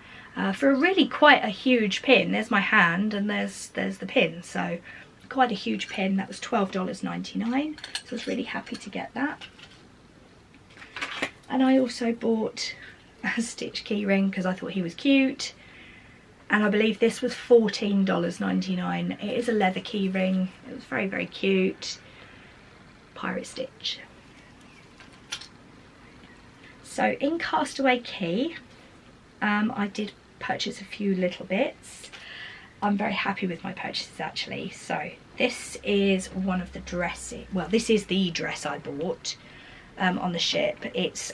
for a really quite a huge pin. There's my hand and there's the pin, so quite a huge pin. That was $12.99, so I was really happy to get that. And I also bought a Stitch keyring because I thought he was cute, and I believe this was $14.99. It is a leather keyring. It was very, very cute. Pirate Stitch. So in Castaway Cay, I did purchase a few little bits. I'm very happy with my purchases actually. So this is one of the dresses, well this is the dress I bought on the ship. It's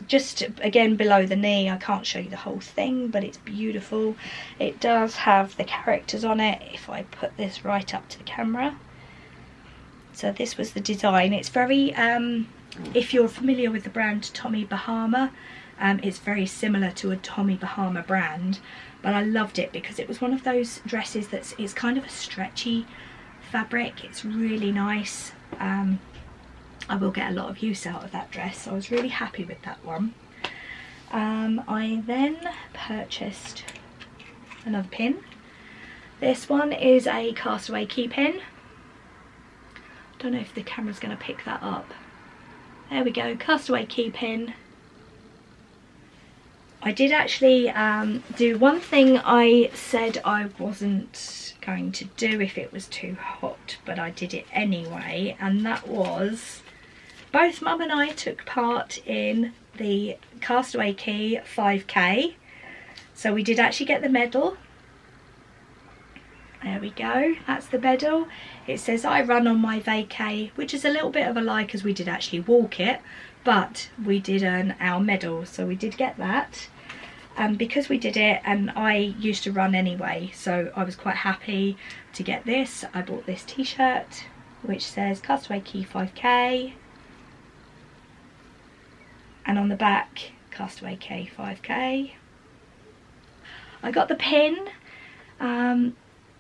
just again below the knee. I can't show you the whole thing, but it's beautiful. It does have the characters on it. If I put this right up to the camera. So this was the design. It's very, if you're familiar with the brand Tommy Bahama, it's very similar to a Tommy Bahama brand, but I loved it because it was one of those dresses it's kind of a stretchy fabric. It's really nice. I will get a lot of use out of that dress, so I was really happy with that one. I then purchased another pin. This one is a Castaway Cay pin. Don't know if the camera's going to pick that up. There we go, Castaway Cay pin. I did actually do one thing I said I wasn't going to do if it was too hot, but I did it anyway, and that was both Mum and I took part in the Castaway Cay 5K. So we did actually get the medal. There we go, that's the medal. It says I run on my vacay, which is a little bit of a lie because we did actually walk it, but we did earn our medal, so we did get that. And because we did it, and I used to run anyway, so I was quite happy to get this. I bought this t-shirt which says Castaway Cay 5K, and on the back Castaway Cay 5K. I got the pin.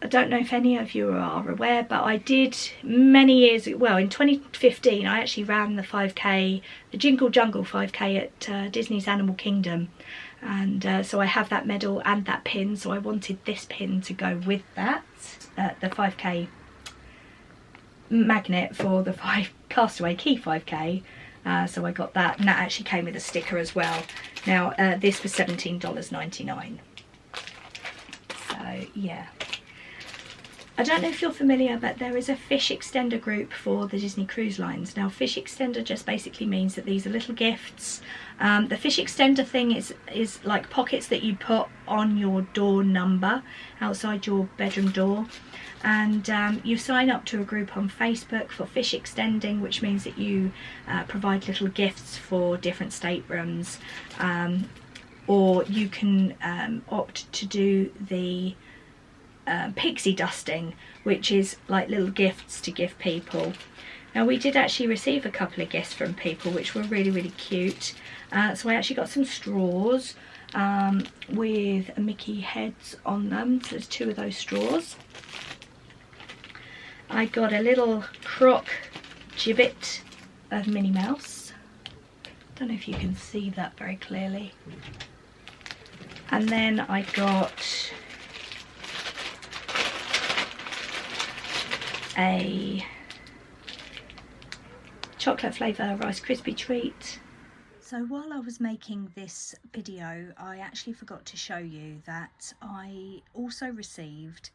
I don't know if any of you are aware, but I did many years, well in 2015 I actually ran the 5K, the Jingle Jungle 5K at Disney's Animal Kingdom, and so I have that medal and that pin, so I wanted this pin to go with that, the 5K magnet for the Castaway Cay 5K, so I got that, and that actually came with a sticker as well. Now this was $17.99, so yeah. I don't know if you're familiar, but there is a fish extender group for the Disney Cruise Lines. Now, fish extender just basically means that these are little gifts. The fish extender thing is like pockets that you put on your door number outside your bedroom door. And you sign up to a group on Facebook for fish extending, which means that you provide little gifts for different staterooms. Or you can opt to do the pixie dusting, which is like little gifts to give people. Now, we did actually receive a couple of gifts from people which were really, really cute. So I actually got some straws with Mickey heads on them. So there's 2 of those straws. I got a little croc gibbet of Minnie Mouse. Don't know if you can see that very clearly. And then I got a chocolate flavour Rice Krispie treat. So while I was making this video, I actually forgot to show you that I also received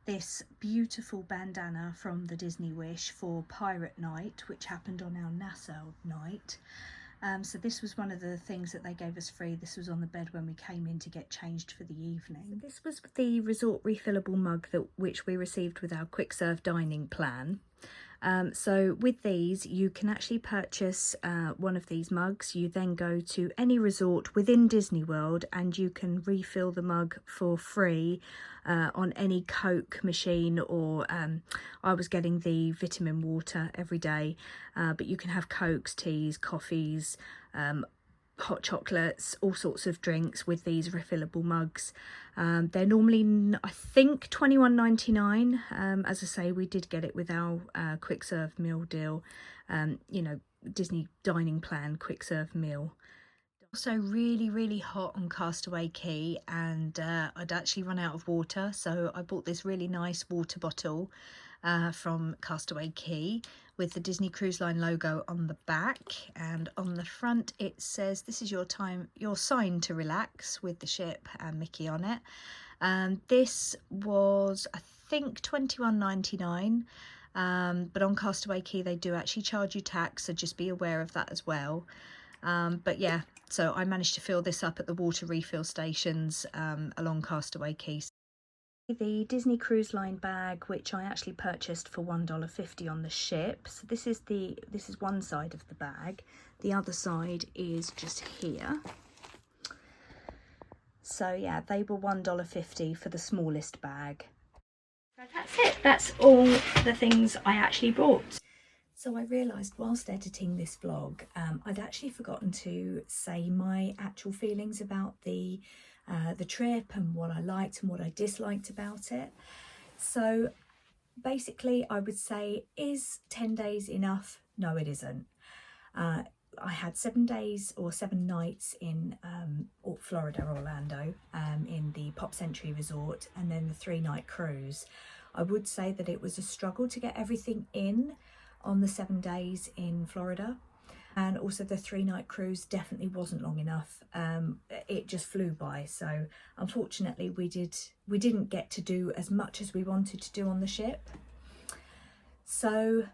this beautiful bandana from the Disney Wish for Pirate Night, which happened on our Nassau night. So this was one of the things that they gave us free. This was on the bed when we came in to get changed for the evening. So this was the resort refillable mug which we received with our quick serve dining plan. So with these, you can actually purchase one of these mugs. You then go to any resort within Disney World and you can refill the mug for free on any Coke machine, or I was getting the vitamin water every day, but you can have Cokes, teas, coffees, hot chocolates, all sorts of drinks with these refillable mugs. They're normally, I think, $21.99. As I say, we did get it with our quick serve meal deal, you know, Disney dining plan quick serve meal. Also really, really hot on Castaway Cay, and I'd actually run out of water, so I bought this really nice water bottle from Castaway Cay with the Disney Cruise Line logo on the back, and on the front it says, "This is your time, your sign to relax," with the ship and Mickey on it. This was, I think, $21.99, but on Castaway Cay they do actually charge you tax, so just be aware of that as well. But yeah, so I managed to fill this up at the water refill stations along Castaway Cay. The Disney Cruise Line bag, which I actually purchased for $1.50 on the ship. So this is one side of the bag. The other side is just here. So yeah, they were $1.50 for the smallest bag. So that's it. That's all the things I actually bought. So I realised whilst editing this vlog, I'd actually forgotten to say my actual feelings about the trip and what I liked and what I disliked about it. So basically I would say, is 10 days enough? No, it isn't. I had 7 days or 7 nights in Florida, Orlando, in the Pop Century Resort, and then the 3-night cruise. I would say that it was a struggle to get everything in on the 7 days in Florida, and also the 3-night cruise definitely wasn't long enough. It just flew by, so unfortunately we didn't get to do as much as we wanted to do on the ship. So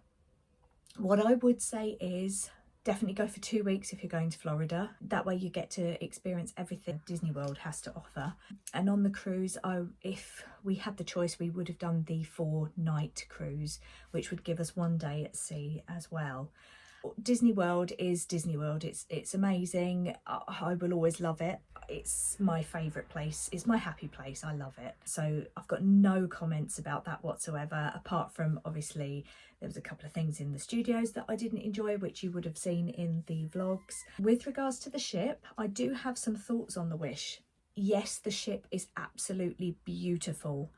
what I would say is definitely go for 2 weeks if you're going to Florida. That way you get to experience everything Disney World has to offer. And on the cruise, if we had the choice, we would have done the 4-night cruise, which would give us 1 day at sea as well. Disney World is Disney World. It's amazing. I will always love it. It's my favourite place. It's my happy place. I love it. So I've got no comments about that whatsoever, apart from obviously there was a couple of things in the studios that I didn't enjoy, which you would have seen in the vlogs. With regards to the ship, I do have some thoughts on the Wish. Yes, the ship is absolutely beautiful.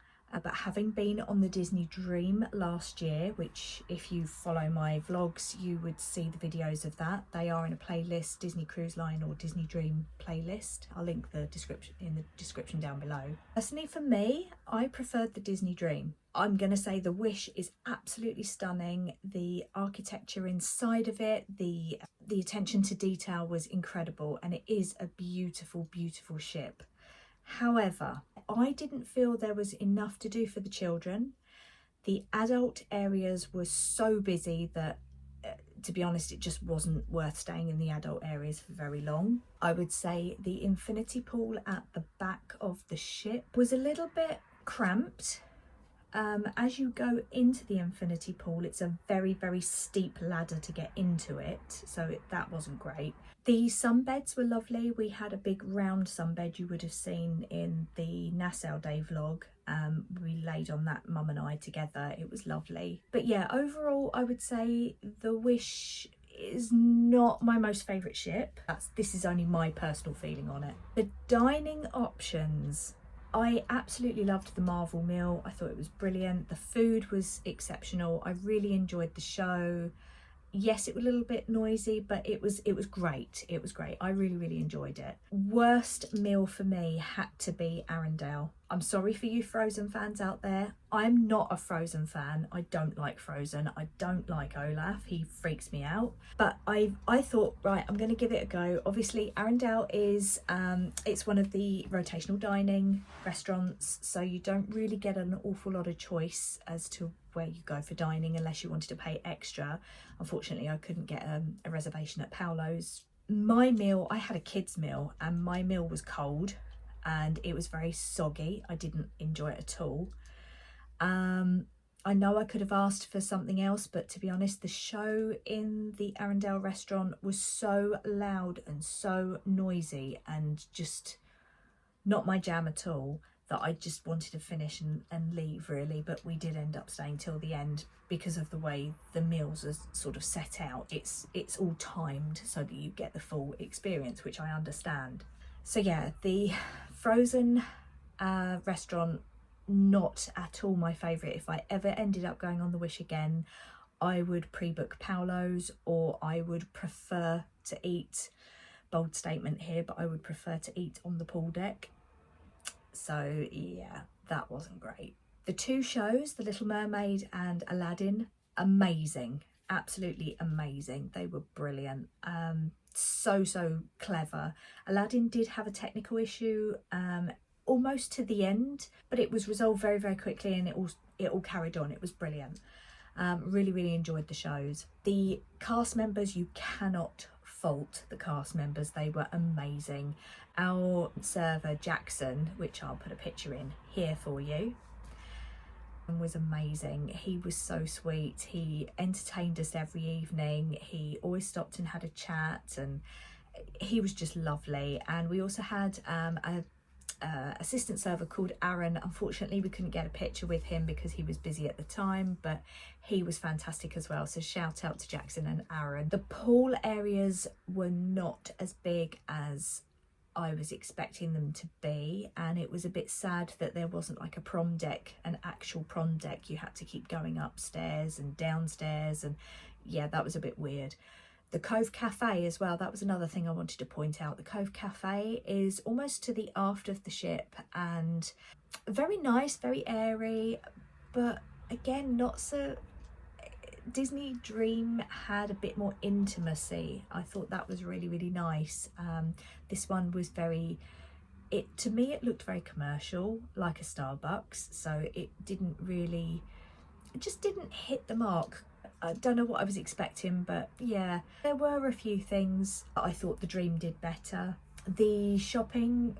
But having been on the Disney Dream last year, which if you follow my vlogs you would see the videos of that, they are in a playlist, Disney Cruise Line or Disney Dream playlist. I'll link the description in the description down below. Personally for me, I preferred the Disney Dream. I'm going to say the Wish is absolutely stunning. The architecture inside of it, the attention to detail was incredible, and it is a beautiful, beautiful ship. However, I didn't feel there was enough to do for the children. The adult areas were so busy that to be honest, it just wasn't worth staying in the adult areas for very long. I would say the infinity pool at the back of the ship was a little bit cramped. As you go into the infinity pool, it's a very, very steep ladder to get into it, so that wasn't great. The sunbeds were lovely. We had a big round sunbed you would have seen in the Nassau Day vlog. We laid on that, mum and I together. It was lovely. But yeah, overall I would say the Wish is not my most favourite ship. This is only my personal feeling on it. The dining options, I absolutely loved the Marvel meal. I thought it was brilliant. The food was exceptional. I really enjoyed the show. Yes, it was a little bit noisy, but it was great. It was great. I really, really enjoyed it. Worst meal for me had to be Arendelle. I'm sorry for you Frozen fans out there. I'm not a Frozen fan. I don't like Frozen. I don't like Olaf. He freaks me out. But I thought, right, I'm going to give it a go. Obviously, Arendelle is it's one of the rotational dining restaurants, so you don't really get an awful lot of choice as to where you go for dining unless you wanted to pay extra. Unfortunately, I couldn't get a reservation at Paolo's. My meal, I had a kids meal, and my meal was cold and it was very soggy. I didn't enjoy it at all. I know I could have asked for something else, but to be honest, the show in the Arendelle restaurant was so loud and so noisy and just not my jam at all, that I just wanted to finish and leave really. But we did end up staying till the end because of the way the meals are sort of set out. It's all timed so that you get the full experience, which I understand. So yeah, the Frozen restaurant, not at all my favourite. If I ever ended up going on the Wish again, I would pre-book Paolo's, or I would prefer to eat, bold statement here, but I would prefer to eat on the pool deck. So yeah, that wasn't great. The two shows, The Little Mermaid and Aladdin, amazing, absolutely amazing. They were brilliant. So clever. Aladdin did have a technical issue almost to the end, but it was resolved very, very quickly, and it all carried on. It was brilliant. Really enjoyed the shows. The cast members, you cannot fault the cast members. They were amazing. Our server Jackson, which I'll put a picture in here for you, was amazing. He was so sweet. He entertained us every evening. He always stopped and had a chat, and he was just lovely. And we also had a assistant server called Aaron. Unfortunately, we couldn't get a picture with him because he was busy at the time, but he was fantastic as well. So shout out to Jackson and Aaron. The pool areas were not as big as I was expecting them to be, and it was a bit sad that there wasn't like a prom deck, an actual prom deck. You had to keep going upstairs and downstairs, and yeah, that was a bit weird. The Cove Cafe as well, that was another thing I wanted to point out. The Cove Cafe is almost to the aft of the ship, and very nice, very airy, but again, not so... Disney Dream had a bit more intimacy. I thought that was really nice. This one was very, to me it looked very commercial, like a Starbucks, so it just didn't hit the mark. I don't know what I was expecting, but yeah, there were a few things that I thought the Dream did better. The shopping,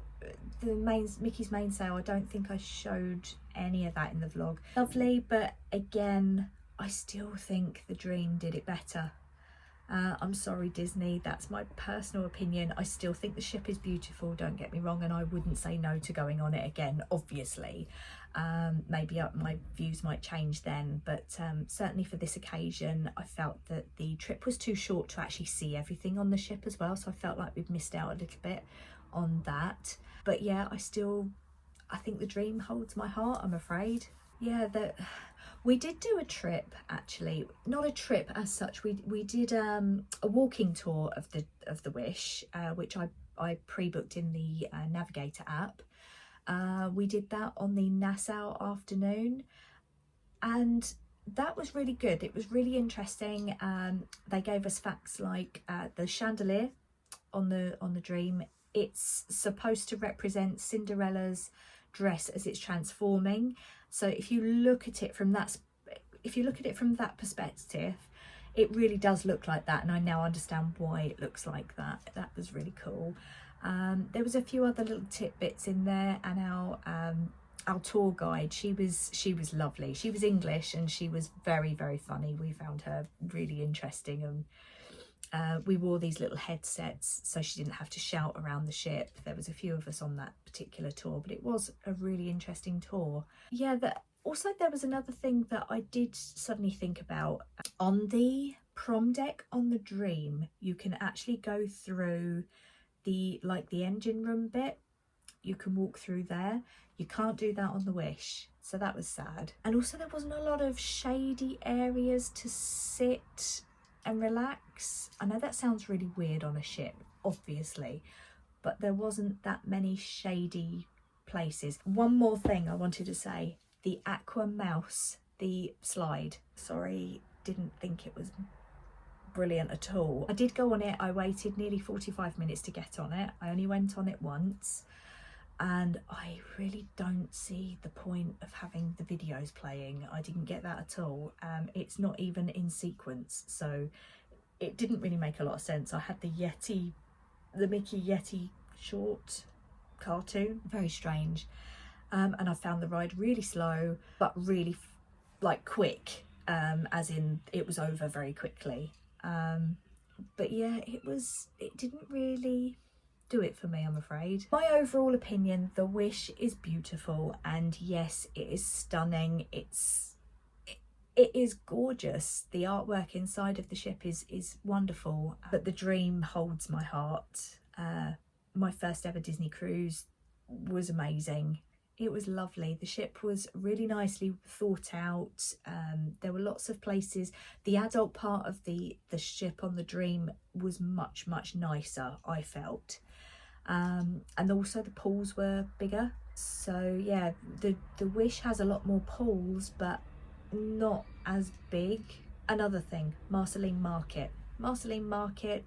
Mickey's main sale, I don't think I showed any of that in the vlog. Lovely, but again, I still think the Dream did it better. I'm sorry Disney, that's my personal opinion. I still think the ship is beautiful, don't get me wrong, and I wouldn't say no to going on it again, obviously. Maybe my views might change then, but certainly for this occasion I felt that the trip was too short to actually see everything on the ship as well, so I felt like we'd missed out a little bit on that. But yeah, I think the Dream holds my heart, I'm afraid. Yeah, we did do a trip, actually, not a trip as such. We did a walking tour of the Wish, which I pre-booked in the Navigator app. We did that on the Nassau afternoon, and that was really good. It was really interesting. They gave us facts like the chandelier on the Dream. It's supposed to represent Cinderella's dress as it's transforming. So if you look at it from that if you look at it from that perspective, it really does look like that, and I now understand why it looks like that. That was really cool. There was a few other little tidbits in there, and our tour guide, she was lovely. She was English and she was very, very funny. We found her really interesting, and we wore these little headsets so she didn't have to shout around the ship. There was a few of us on that particular tour, but it was a really interesting tour. Yeah, also there was another thing that I did suddenly think about. On the prom deck on the Dream, you can actually go through the engine room bit. You can walk through there. You can't do that on the Wish, so that was sad. And also there wasn't a lot of shady areas to sit and relax. I know that sounds really weird on a ship, obviously, but there wasn't that many shady places. One more thing I wanted to say, the Aqua Mouse, the slide, sorry, didn't think it was brilliant at all. I did go on it. I waited nearly 45 minutes to get on it. I only went on it once, and I really don't see the point of having the videos playing. I didn't get that at all. It's not even in sequence, so it didn't really make a lot of sense. I had the Mickey Yeti short cartoon, very strange, and I found the ride really slow, but really quick, as in it was over very quickly. But yeah, it didn't really do it for me, I'm afraid. My overall opinion, the Wish is beautiful, and yes, it is stunning. It is gorgeous. The artwork inside of the ship is wonderful, but the Dream holds my heart. My first ever Disney cruise was amazing. It was lovely. The ship was really nicely thought out. There were lots of places. The adult part of the ship on the Dream was much, much nicer, I felt. And also the pools were bigger. So yeah, the Wish has a lot more pools, but not as big. Another thing, Marceline Market. Marceline Market,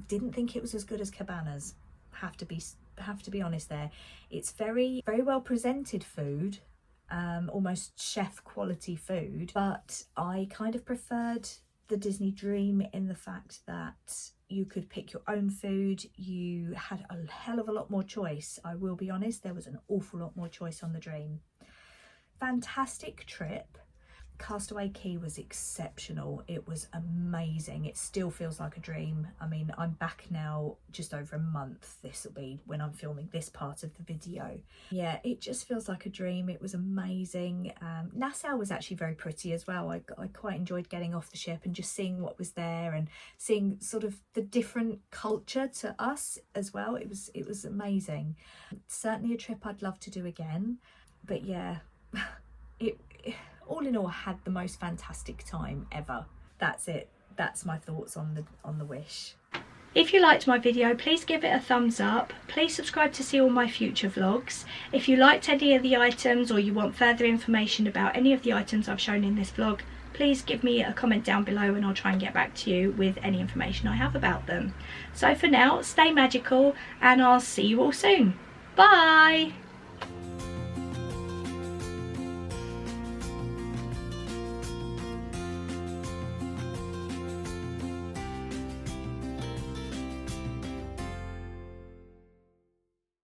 didn't think it was as good as Cabanas. Have to be honest there. It's very, very well presented food, almost chef quality food, but I kind of preferred the Disney Dream in the fact that you could pick your own food. You had a hell of a lot more choice. I will be honest, there was an awful lot more choice on the Dream. Fantastic trip. Castaway Cay was exceptional. It was amazing. It still feels like a dream. I mean, I'm back now just over a month. This will be when I'm filming this part of the video. Yeah, it just feels like a dream. It was amazing. Nassau was actually very pretty as well. I quite enjoyed getting off the ship and just seeing what was there and seeing sort of the different culture to us as well. It was amazing. Certainly a trip I'd love to do again. But yeah, all in all, I had the most fantastic time ever. That's it. That's my thoughts on the Wish. If you liked my video, please give it a thumbs up. Please subscribe to see all my future vlogs. If you liked any of the items or you want further information about any of the items I've shown in this vlog, please give me a comment down below and I'll try and get back to you with any information I have about them. So for now, stay magical and I'll see you all soon. Bye!